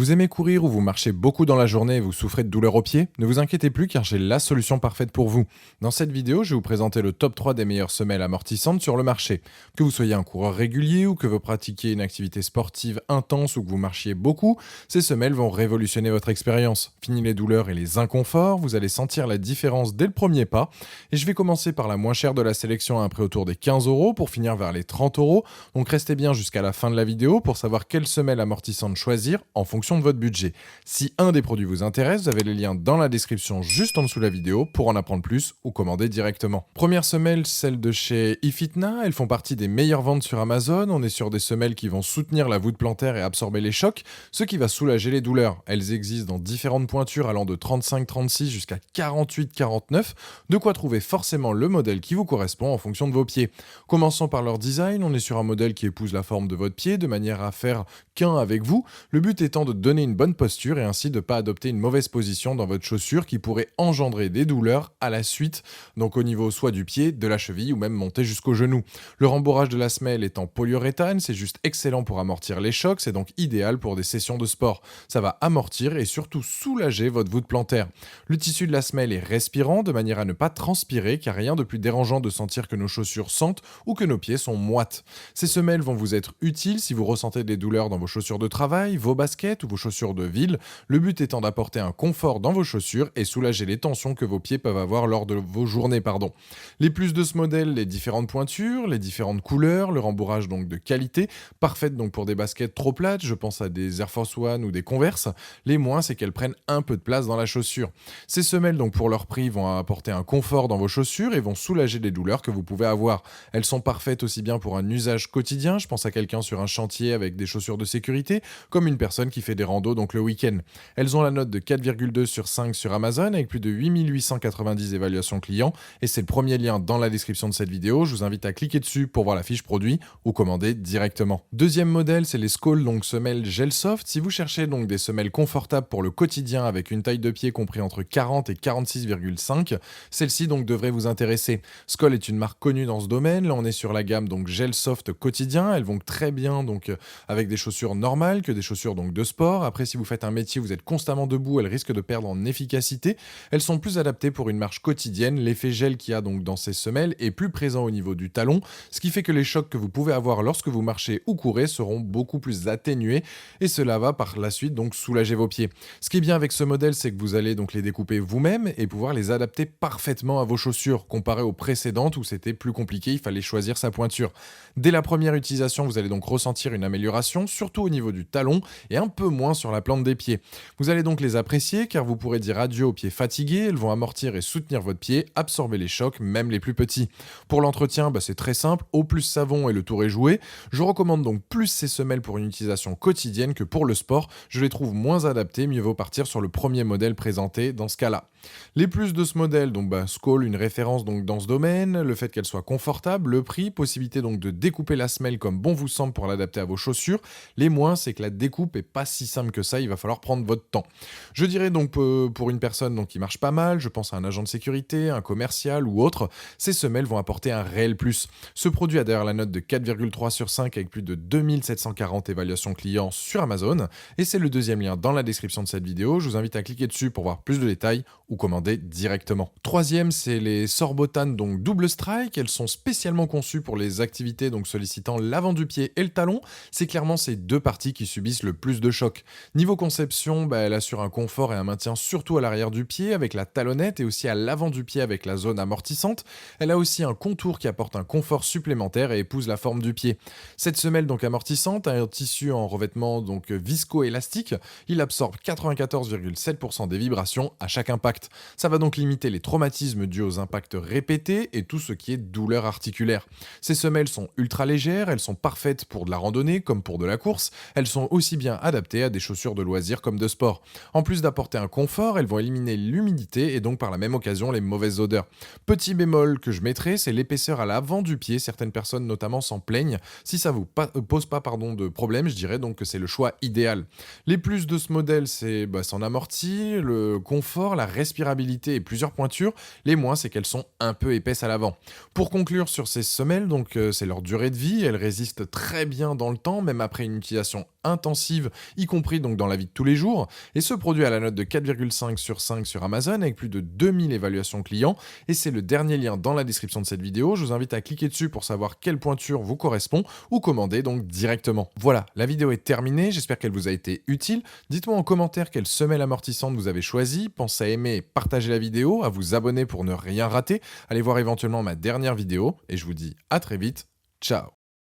Vous aimez courir ou vous marchez beaucoup dans la journée et vous souffrez de douleurs aux pieds? Ne vous inquiétez plus car j'ai la solution parfaite pour vous. Dans cette vidéo, je vais vous présenter le top 3 des meilleures semelles amortissantes sur le marché. Que vous soyez un coureur régulier ou que vous pratiquiez une activité sportive intense ou que vous marchiez beaucoup, ces semelles vont révolutionner votre expérience. Fini les douleurs et les inconforts, vous allez sentir la différence dès le premier pas. Et je vais commencer par la moins chère de la sélection à un prix autour des 15 € pour finir vers les 30 €. Donc restez bien jusqu'à la fin de la vidéo pour savoir quelle semelle amortissante choisir en fonction de votre budget. Si un des produits vous intéresse, vous avez les liens dans la description juste en dessous de la vidéo pour en apprendre plus ou commander directement. Première semelle, celle de chez Ifitna. Elles font partie des meilleures ventes sur Amazon. On est sur des semelles qui vont soutenir la voûte plantaire et absorber les chocs, ce qui va soulager les douleurs. Elles existent dans différentes pointures allant de 35-36 jusqu'à 48-49, de quoi trouver forcément le modèle qui vous correspond en fonction de vos pieds. Commençons par leur design. On est sur un modèle qui épouse la forme de votre pied de manière à faire qu'un avec vous. Le but étant de donner une bonne posture et ainsi de ne pas adopter une mauvaise position dans votre chaussure qui pourrait engendrer des douleurs à la suite, donc au niveau soit du pied, de la cheville ou même monter jusqu'au genou. Le rembourrage de la semelle est en polyuréthane, c'est juste excellent pour amortir les chocs, c'est donc idéal pour des sessions de sport. Ça va amortir et surtout soulager votre voûte plantaire. Le tissu de la semelle est respirant de manière à ne pas transpirer car rien de plus dérangeant de sentir que nos chaussures sentent ou que nos pieds sont moites. Ces semelles vont vous être utiles si vous ressentez des douleurs dans vos chaussures de travail, vos baskets ou vos chaussures de ville, le but étant d'apporter un confort dans vos chaussures et soulager les tensions que vos pieds peuvent avoir lors de vos journées. Les plus de ce modèle, les différentes pointures, les différentes couleurs, le rembourrage donc de qualité, parfaite donc pour des baskets trop plates, je pense à des Air Force One ou des Converse. Les moins, c'est qu'elles prennent un peu de place dans la chaussure. Ces semelles donc pour leur prix vont apporter un confort dans vos chaussures et vont soulager les douleurs que vous pouvez avoir. Elles sont parfaites aussi bien pour un usage quotidien, je pense à quelqu'un sur un chantier avec des chaussures de sécurité, comme une personne qui fait des randos donc le week-end. Elles ont la note de 4,2 sur 5 sur Amazon avec plus de 8890 évaluations clients et c'est le premier lien dans la description de cette vidéo. Je vous invite à cliquer dessus pour voir la fiche produit ou commander directement. Deuxième modèle, c'est les Skol, donc semelles Gel Soft. Si vous cherchez donc des semelles confortables pour le quotidien avec une taille de pied compris entre 40 et 46,5, celle-ci donc devrait vous intéresser. Skol est une marque connue dans ce domaine. Là, on est sur la gamme donc Gel Soft quotidien. Elles vont très bien donc avec des chaussures normales que des chaussures donc de sport. Après, si vous faites un métier, vous êtes constamment debout, elles risquent de perdre en efficacité. Elles sont plus adaptées pour une marche quotidienne. L'effet gel qu'il y a donc dans ces semelles est plus présent au niveau du talon, ce qui fait que les chocs que vous pouvez avoir lorsque vous marchez ou courez seront beaucoup plus atténués et cela va par la suite donc soulager vos pieds. Ce qui est bien avec ce modèle, c'est que vous allez donc les découper vous-même et pouvoir les adapter parfaitement à vos chaussures, comparé aux précédentes où c'était plus compliqué, il fallait choisir sa pointure. Dès la première utilisation, vous allez donc ressentir une amélioration, surtout au niveau du talon et un peu moins sur la plante des pieds. Vous allez donc les apprécier car vous pourrez dire adieu aux pieds fatigués, elles vont amortir et soutenir votre pied, absorber les chocs, même les plus petits. Pour l'entretien, c'est très simple, au plus savon et le tour est joué. Je recommande donc plus ces semelles pour une utilisation quotidienne que pour le sport, je les trouve moins adaptées, mieux vaut partir sur le premier modèle présenté dans ce cas-là. Les plus de ce modèle, donc Skol, une référence donc dans ce domaine, le fait qu'elle soit confortable, le prix, possibilité donc de découper la semelle comme bon vous semble pour l'adapter à vos chaussures. Les moins, c'est que la découpe est pas si simple que ça, il va falloir prendre votre temps. Je dirais donc pour une personne donc qui marche pas mal, je pense à un agent de sécurité, un commercial ou autre, ces semelles vont apporter un réel plus. Ce produit a d'ailleurs la note de 4,3 sur 5 avec plus de 2740 évaluations clients sur Amazon et c'est le deuxième lien dans la description de cette vidéo. Je vous invite à cliquer dessus pour voir plus de détails ou commander directement. Troisième, c'est les Sorbotan donc double strike. Elles sont spécialement conçues pour les activités donc sollicitant l'avant du pied et le talon. C'est clairement ces deux parties qui subissent le plus de chocs. Niveau conception, elle assure un confort et un maintien surtout à l'arrière du pied avec la talonnette et aussi à l'avant du pied avec la zone amortissante. Elle a aussi un contour qui apporte un confort supplémentaire et épouse la forme du pied. Cette semelle donc amortissante a un tissu en revêtement donc visco-élastique. Il absorbe 94,7% des vibrations à chaque impact. Ça va donc limiter les traumatismes dus aux impacts répétés et tout ce qui est douleur articulaire. Ces semelles sont ultra légères, elles sont parfaites pour de la randonnée comme pour de la course, elles sont aussi bien adaptées à des chaussures de loisirs comme de sport. En plus d'apporter un confort, elles vont éliminer l'humidité et donc par la même occasion les mauvaises odeurs. Petit bémol que je mettrai, c'est l'épaisseur à l'avant du pied, certaines personnes notamment s'en plaignent. Si ça vous pose pas de problème, je dirais donc que c'est le choix idéal. Les plus de ce modèle, c'est son amorti, le confort, la respirabilité et plusieurs pointures. Les moins, c'est qu'elles sont un peu épaisses à l'avant. Pour conclure sur ces semelles, donc c'est leur durée de vie. Elles résistent très bien dans le temps, même après une utilisation intensive, y compris donc dans la vie de tous les jours. Et ce produit a la note de 4,5 sur 5 sur Amazon avec plus de 2000 évaluations clients. Et c'est le dernier lien dans la description de cette vidéo. Je vous invite à cliquer dessus pour savoir quelle pointure vous correspond ou commander donc directement. Voilà, la vidéo est terminée. J'espère qu'elle vous a été utile. Dites-moi en commentaire quelle semelle amortissante vous avez choisi. Pensez à aimer et partager la vidéo, à vous abonner pour ne rien rater. Allez voir éventuellement ma dernière vidéo et je vous dis à très vite. Ciao.